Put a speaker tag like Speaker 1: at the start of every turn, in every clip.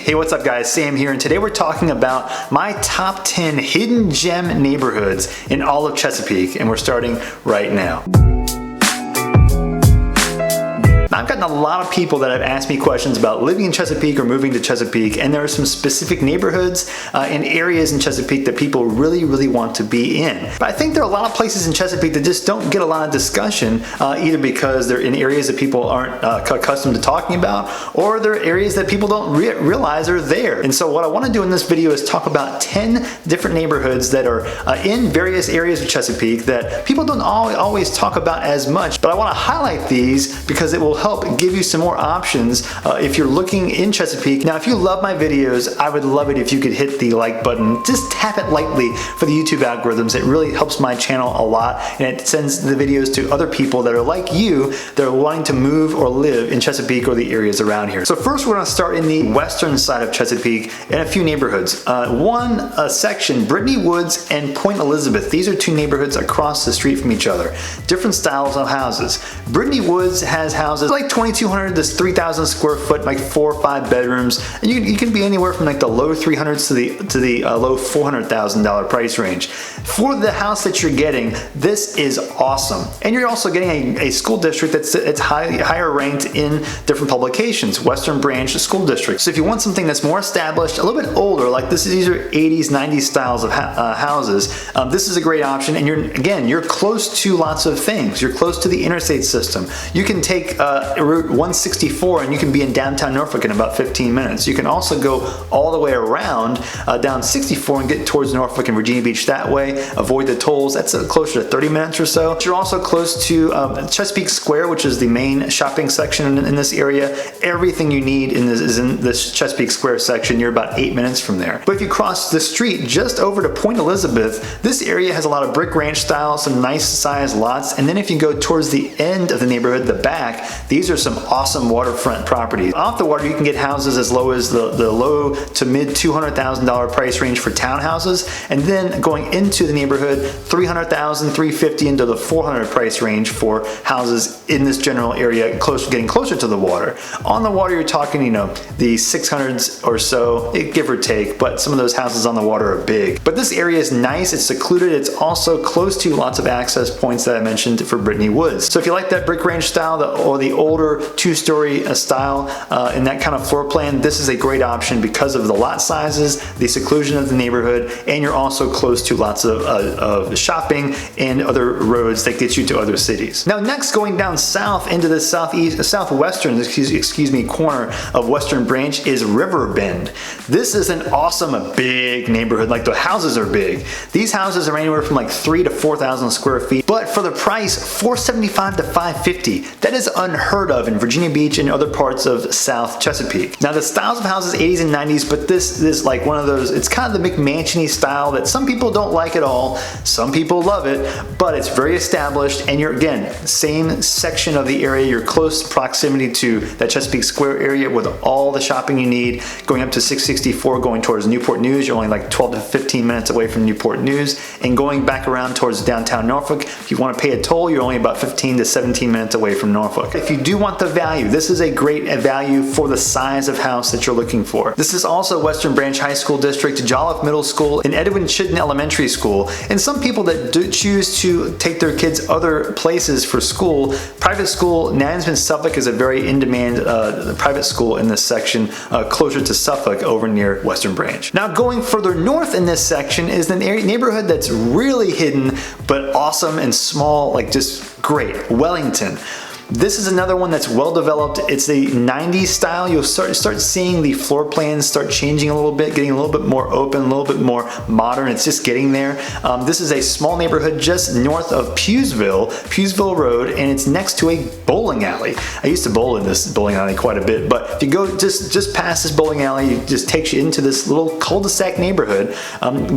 Speaker 1: Hey, what's up guys? Sam here, and today we're talking about my top 10 hidden gem neighborhoods in all of Chesapeake, and we're starting right now. I've gotten a lot of people that have asked me questions about living in Chesapeake or moving to Chesapeake, and there are some specific neighborhoods and areas in Chesapeake that people really want to be in. But I think there are a lot of places in Chesapeake that just don't get a lot of discussion, either because they're in areas that people aren't accustomed to talking about, or they're areas that people don't realize are there. And so what I want to do in this video is talk about 10 different neighborhoods that are in various areas of Chesapeake that people don't always talk about as much, but I want to highlight these because it will help give you some more options if you're looking in Chesapeake. Now, if you love my videos, I would love it if you could hit the like button. Just tap it lightly for the YouTube algorithms. It really helps my channel a lot, and it sends the videos to other people that are like you, that are wanting to move or live in Chesapeake or the areas around here. So first, we're going to start in the western side of Chesapeake and a few neighborhoods. One section, Brittany Woods and Point Elizabeth. These are two neighborhoods across the street from each other. Different styles of houses. Brittany Woods has houses like 2,200 to 3,000 square foot, like 4 or 5 bedrooms, and you can be anywhere from like the low 300s to the low $400,000 price range. For the house that you're getting, this is awesome, and you're also getting a school district that's higher ranked in different publications, Western Branch School District. So if you want something that's more established, a little bit older, like these are 80s, 90s styles of houses, this is a great option. And you're close to lots of things. You're close to the interstate system. You can take Route 164 and you can be in downtown Norfolk in about 15 minutes. You can also go all the way around down 64 and get towards Norfolk and Virginia Beach that way. Avoid the tolls. That's closer to 30 minutes or so. You're also close to Chesapeake Square, which is the main shopping section in this area. Everything you need is in this Chesapeake Square section. You're about 8 minutes from there. But if you cross the street just over to Point Elizabeth, this area has a lot of brick ranch style, some nice sized lots. And then if you go towards the end of the neighborhood, the back, these are some awesome waterfront properties. Off the water, you can get houses as low as the low to mid $200,000 price range for townhouses, and then going into the neighborhood, $300,000, $350,000 into the $400,000 price range for houses in this general area, getting closer to the water. On the water, you're talking, the 600s or so, give or take, but some of those houses on the water are big. But this area is nice, it's secluded, it's also close to lots of access points that I mentioned for Brittany Woods. So if you like that brick ranch style or the older two-story style in that kind of floor plan, this is a great option because of the lot sizes, the seclusion of the neighborhood, and you're also close to lots of shopping and other roads that get you to other cities. Now next, going down south into the southwestern corner of Western Branch is Riverbend. This is an awesome, big neighborhood. Like, the houses are big. These houses are anywhere from like 3,000 to 4,000 square feet, but for the price, $475 to $550. That is unheard of in Virginia Beach and other parts of South Chesapeake. Now the styles of houses, 80s and 90s, but this is like one of those, it's kind of the McMansion-y style that some people don't like at all. Some people love it, but it's very established, and you're, again, same section of the area. You're close proximity to that Chesapeake Square area with all the shopping you need. Going up to 664, going towards Newport News, you're only like 12 to 15 minutes away from Newport News, and going back around towards downtown Norfolk, if you want to pay a toll, you're only about 15 to 17 minutes away from Norfolk. If you do want the value, this is a great value for the size of house that you're looking for. This is also Western Branch High School District, Jolliffe Middle School, and Edwin Chitton Elementary School. And some people that do choose to take their kids other places for school, private school, Nansman Suffolk is a very in-demand private school in this section, closer to Suffolk over near Western Branch. Now going further north in this section is the neighborhood that's really hidden but awesome and small, like just great, Wellington. This is another one that's well developed. It's the 90s style. You'll start seeing the floor plans start changing a little bit, getting a little bit more open, a little bit more modern. It's just getting there. This is a small neighborhood just north of Pewsville Road, and it's next to a bowling alley. I used to bowl in this bowling alley quite a bit, but if you go just past this bowling alley, it just takes you into this little cul-de-sac neighborhood.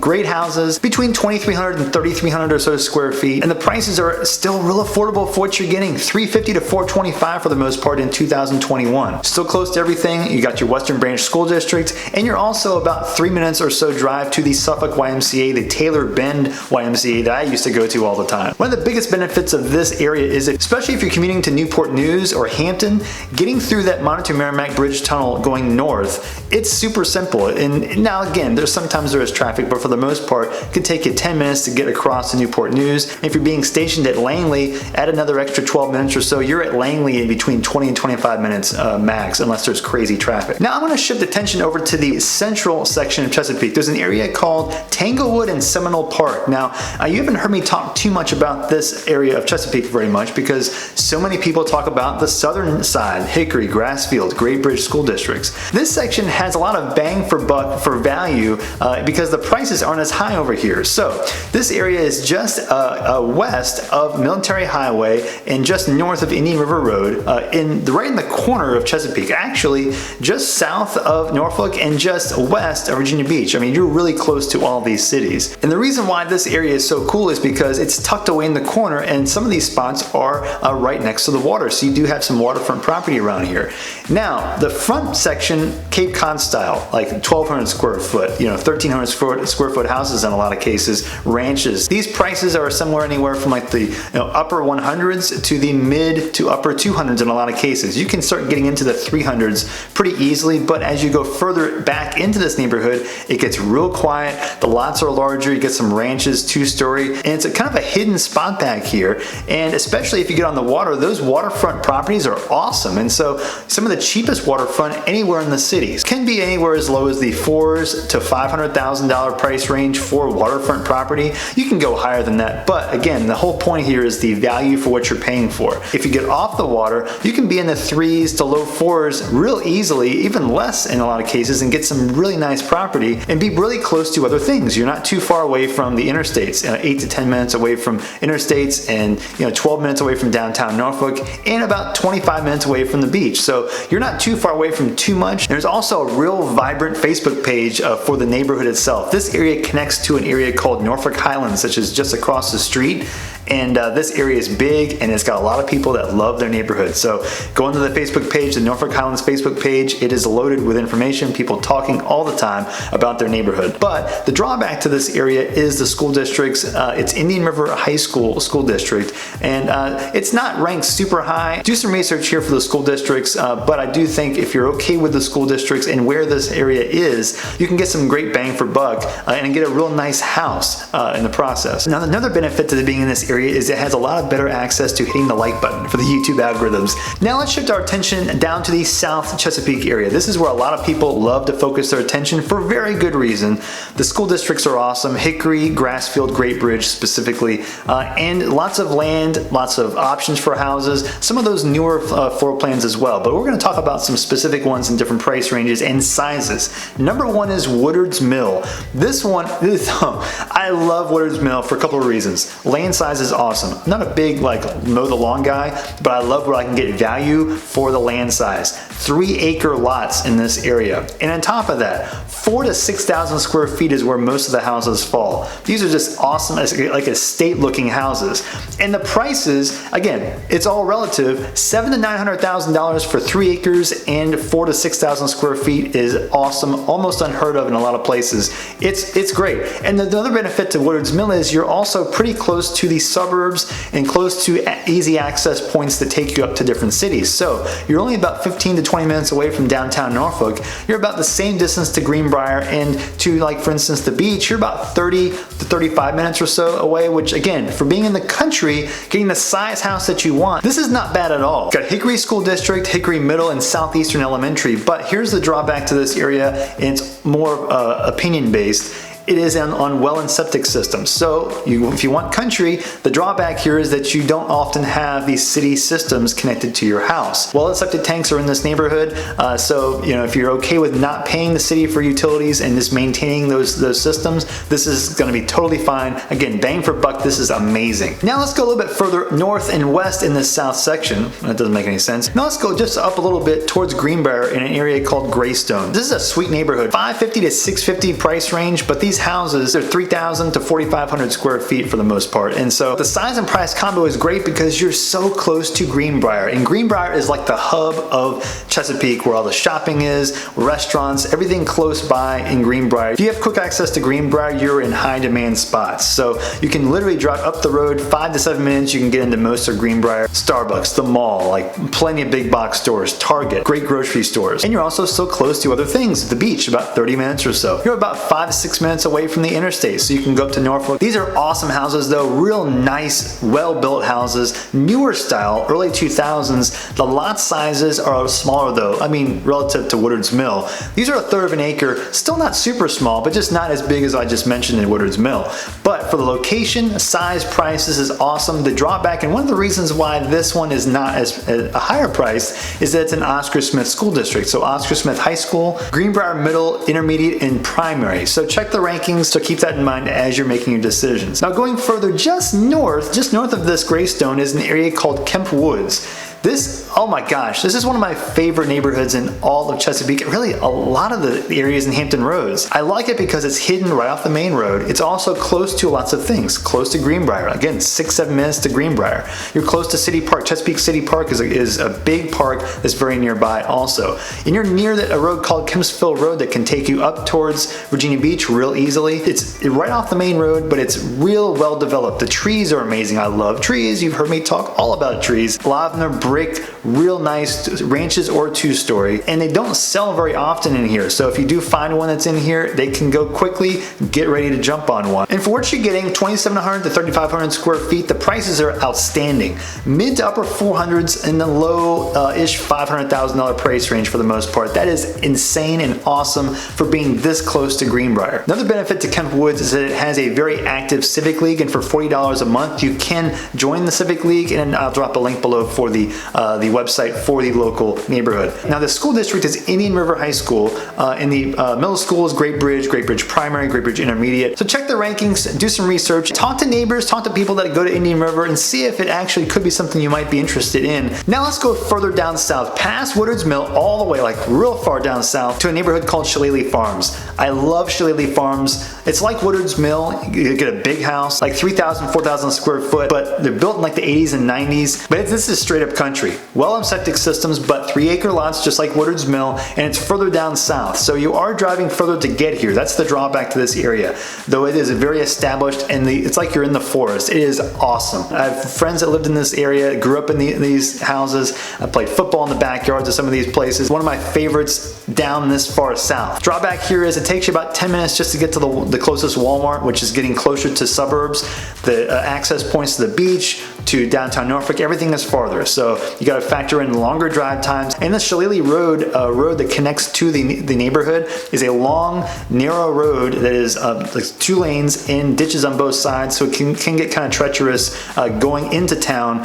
Speaker 1: Great houses, between 2,300 and 3,300 or so square feet, and the prices are still real affordable for what you're getting. $350 to to 425 for the most part in 2021. Still close to everything. You got your Western Branch School District, and you're also about 3 minutes or so drive to the Suffolk YMCA, the Taylor Bend YMCA that I used to go to all the time. One of the biggest benefits of this area is, especially if you're commuting to Newport News or Hampton, getting through that Monitor Merrimack Bridge Tunnel going north, it's super simple. And now again, sometimes there is traffic, but for the most part, it can take you 10 minutes to get across to Newport News. And if you're being stationed at Langley, add another extra 12 minutes or so, you're at Langley in between 20 and 25 minutes max, unless there's crazy traffic. Now I'm going to shift attention over to the central section of Chesapeake. There's an area called Tanglewood and Seminole Park. Now, you haven't heard me talk too much about this area of Chesapeake very much because so many people talk about the southern side, Hickory, Grassfield, Great Bridge school districts. This section has a lot of bang for buck for value because the prices aren't as high over here. So this area is just west of Military Highway and just north of Indian River Road, right in the corner of Chesapeake, actually just south of Norfolk and just west of Virginia Beach. I mean, you're really close to all these cities. And the reason why this area is so cool is because it's tucked away in the corner, and some of these spots are right next to the water, so you do have some waterfront property around here. Now, the front section, Cape Cod style, like 1,200 square foot, 1,300 square foot houses in a lot of cases, ranches. These prices are somewhere anywhere from like the upper 100s to the mid to upper 200s in a lot of cases. You can start getting into the 300s pretty easily, but as you go further back into this neighborhood, it gets real quiet. The lots are larger. You get some ranches, 2-story, and it's a kind of a hidden spot back here. And especially if you get on the water, those waterfront properties are awesome. And so some of the cheapest waterfront anywhere in the cities can be anywhere as low as the $400,000 to $500,000 price range for waterfront property. You can go higher than that, but again, the whole point here is the value for what you're paying for. If you get off the water, you can be in the 3s to low 4s real easily, even less in a lot of cases, and get some really nice property and be really close to other things. You're not too far away from the interstates, 8 to 10 minutes away from interstates, and 12 minutes away from downtown Norfolk, and about 25 minutes away from the beach. So you're not too far away from too much. There's also a real vibrant Facebook page for the neighborhood itself. This area connects to an area called Norfolk Highlands, which is just across the street. And this area is big, and it's got a lot of people that love their neighborhood. So go into the Facebook page, the Norfolk Highlands Facebook page. It is loaded with information, people talking all the time about their neighborhood. But the drawback to this area is the school districts. It's Indian River High School District, and it's not ranked super high. Do some research here for the school districts, but I do think if you're okay with the school districts and where this area is, you can get some great bang for buck and get a real nice house in the process. Now, another benefit to being in this area is it has a lot of better access to hitting the like button for the YouTube algorithms. Now let's shift our attention down to the South Chesapeake area. This is where a lot of people love to focus their attention for very good reason. The school districts are awesome, Hickory, Grassfield, Great Bridge specifically, and lots of land, lots of options for houses, some of those newer floor plans as well, but we're going to talk about some specific ones in different price ranges and sizes. Number one is Woodard's Mill. This one, I love Woodard's Mill for a couple of reasons. Land size is awesome. I'm not a big mow the lawn guy, but I love where I can get value for the land size. 3-acre lots in this area. And on top of that, 4,000 to 6,000 square feet is where most of the houses fall. These are just awesome, like estate looking houses. And the prices, again, it's all relative. $700,000 to $900,000 for 3 acres and 4,000 to 6,000 square feet is awesome, almost unheard of in a lot of places. It's great. And the other benefit to Woodard's Mill is you're also pretty close to the suburbs and close to easy access points that take you up to different cities. So you're only about 15 to 20 minutes away from downtown Norfolk. You're about the same distance to Greenbrier, and to, like, for instance, the beach, you're about 30 to 35 minutes or so away, which again, for being in the country, getting the size house that you want, this is not bad at all. Got Hickory School District, Hickory Middle, and Southeastern Elementary, but here's the drawback to this area, and it's more opinion based. It is on well and septic systems. So if you want country, the drawback here is that you don't often have these city systems connected to your house. Well and septic tanks are in this neighborhood, so if you're okay with not paying the city for utilities and just maintaining those systems, this is going to be totally fine. Again, bang for buck, this is amazing. Now let's go a little bit further north and west in this south section. That doesn't make any sense. Now let's go just up a little bit towards Greenbrier in an area called Greystone. This is a sweet neighborhood, $550 to $650 price range, but these these houses are 3,000 to 4,500 square feet for the most part. And so the size and price combo is great because you're so close to Greenbrier. And Greenbrier is like the hub of Chesapeake, where all the shopping is, restaurants, everything close by in Greenbrier. If you have quick access to Greenbrier, you're in high demand spots. So you can literally drive up the road 5 to 7 minutes, you can get into most of Greenbrier. Starbucks, the mall, like plenty of big box stores, Target, great grocery stores. And you're also so close to other things, the beach, about 30 minutes or so. You're about 5 to 6 minutes away from the interstate, so you can go up to Norfolk. These are awesome houses though, real nice, well-built houses, newer style, early 2000s. The lot sizes are smaller though, I mean relative to Woodard's Mill. These are a third of an acre, still not super small, but just not as big as I just mentioned in Woodard's Mill. But for the location, size, price, this is awesome. The drawback, and one of the reasons why this one is not as a higher price, is that it's an Oscar Smith school district. So Oscar Smith High School, Greenbrier Middle, Intermediate, and Primary. So check the rankings, so keep that in mind as you're making your decisions. Now going further, just north of this Greystone is an area called Kemp Woods. This, oh my gosh, this is one of my favorite neighborhoods in all of Chesapeake, really a lot of the areas in Hampton Roads. I like it because it's hidden right off the main road. It's also close to lots of things, close to Greenbrier. Again, 6-7 minutes to Greenbrier. You're close to City Park. Chesapeake City Park is a big park that's very nearby also. And you're near a road called Kempsville Road that can take you up towards Virginia Beach real easily. It's right off the main road, but it's real well developed. The trees are amazing. I love trees. You've heard me talk all about trees. A lot of them are brick, real nice ranches or two-story, and they don't sell very often in here. So if you do find one that's in here, they can go quickly, get ready to jump on one. And for what you're getting, 2,700 to 3,500 square feet, the prices are outstanding. Mid to upper 400s and the low-ish $500,000 price range for the most part. That is insane and awesome for being this close to Greenbrier. Another benefit to Kemp Woods is that it has a very active Civic League, and for $40 a month, you can join the Civic League, and I'll drop a link below for the website for the local neighborhood. Now the school district is Indian River High School, and the middle school is Great Bridge Primary, Great Bridge Intermediate. So check the rankings, do some research, talk to neighbors, talk to people that go to Indian River, and see if it actually could be something you might be interested in. Now let's go further down south, past Woodard's Mill, all the way like real far down south to a neighborhood called Shillelagh Farms. I love Shillelagh Farms. It's like Woodard's Mill. You get a big house, like 3,000, 4,000 square foot, but they're built in like the 80s and 90s. But this is straight up country. Well septic systems, but 3-acre lots just like Woodard's Mill, and it's further down south. So you are driving further to get here. That's the drawback to this area. Though it is very established, and it's like you're in the forest. It is awesome. I have friends that lived in this area, grew up in these houses. I played football in the backyards of some of these places. One of my favorites down this far south. Drawback here is it takes you about 10 minutes just to get to the closest Walmart, which is getting closer to suburbs. The access points to the beach, to downtown Norfolk, everything is farther. So you got to factor in longer drive times. And the Shillelagh Road, road that connects to the neighborhood, is a long, narrow road that is like 2 lanes and ditches on both sides, so it can get kind of treacherous going into town,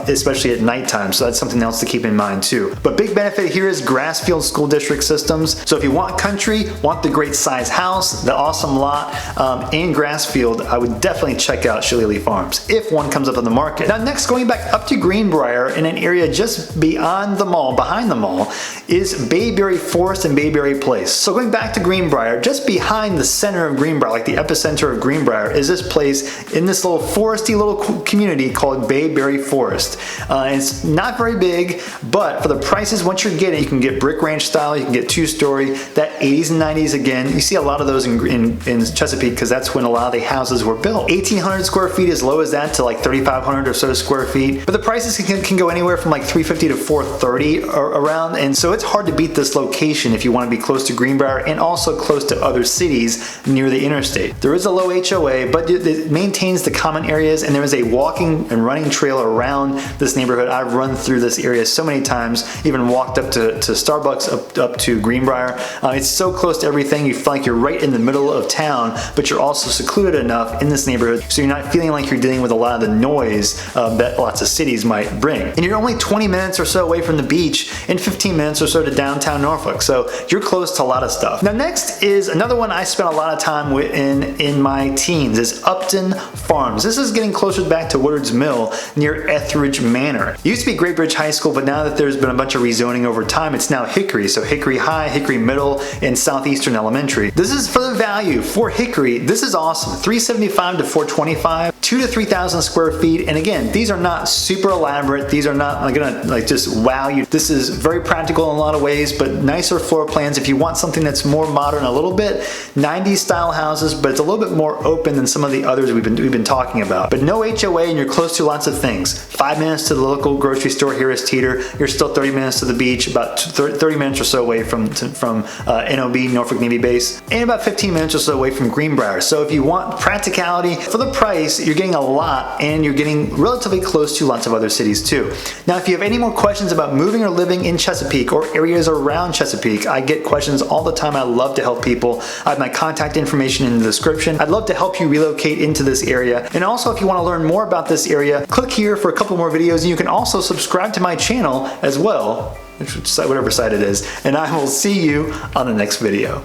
Speaker 1: especially at nighttime. So that's something else to keep in mind too. But big benefit here is Grassfield School District systems. So if you want country, want the great size house, the awesome lot, and Grassfield, I would definitely check out Shillelagh Farms if one comes up on the market. Now next, going back up to Greenbrier in an area just beyond the mall, behind the mall, is Bayberry Forest and Bayberry Place. So going back to Greenbrier, just behind the center of Greenbrier, like the epicenter of Greenbrier, is this place in this little foresty little community called Bayberry Forest. It's not very big, but for the prices, once you're getting, you can get brick ranch style, you can get 2-story, that 80s and 90s again. You see a lot of those in Chesapeake because that's when a lot of the houses were built. 1,800 square feet, as low as that, to like 3,500 or so square feet. But the prices can go anywhere from like $350 to $430 around, and so it's hard to beat this location if you want to be close to Greenbrier and also close to other cities near the interstate. There is a low HOA, but it maintains the common areas, and there is a walking and running trail around this neighborhood. I've run through this area so many times, even walked up to Starbucks, up to Greenbrier. It's so close to everything, you feel like you're right in the middle of town, but you're also secluded enough in this neighborhood so you're not feeling like you're dealing with a lot of the noise choice that lots of cities might bring. And you're only 20 minutes or so away from the beach and 15 minutes or so to downtown Norfolk, so you're close to a lot of stuff. Now next is another one I spent a lot of time with in my teens, is Upton Farms. This is getting closer back to Woodard's Mill near Etheridge Manor. It used to be Great Bridge High School, but now that there's been a bunch of rezoning over time, it's now Hickory. So Hickory High, Hickory Middle, and Southeastern Elementary. This is for the value for Hickory. This is awesome. $375 to $425, 2,000 to 3,000 square feet. And again, these are not super elaborate. These are not gonna just wow you. This is very practical in a lot of ways, but nicer floor plans if you want something that's more modern a little bit. 90s style houses, but it's a little bit more open than some of the others we've been talking about. But no HOA, and you're close to lots of things. 5 minutes to the local grocery store here is Teeter. You're still 30 minutes to the beach, about 30 minutes or so away from NOB, Norfolk Navy Base, and about 15 minutes or so away from Greenbrier. So if you want practicality for the price, you're getting a lot, and you're getting relatively close to lots of other cities too. Now, if you have any more questions about moving or living in Chesapeake or areas around Chesapeake, I get questions all the time. I love to help people. I have my contact information in the description. I'd love to help you relocate into this area. And also, if you want to learn more about this area, click here for a couple more videos, and you can also subscribe to my channel as well, whatever site it is, and I will see you on the next video.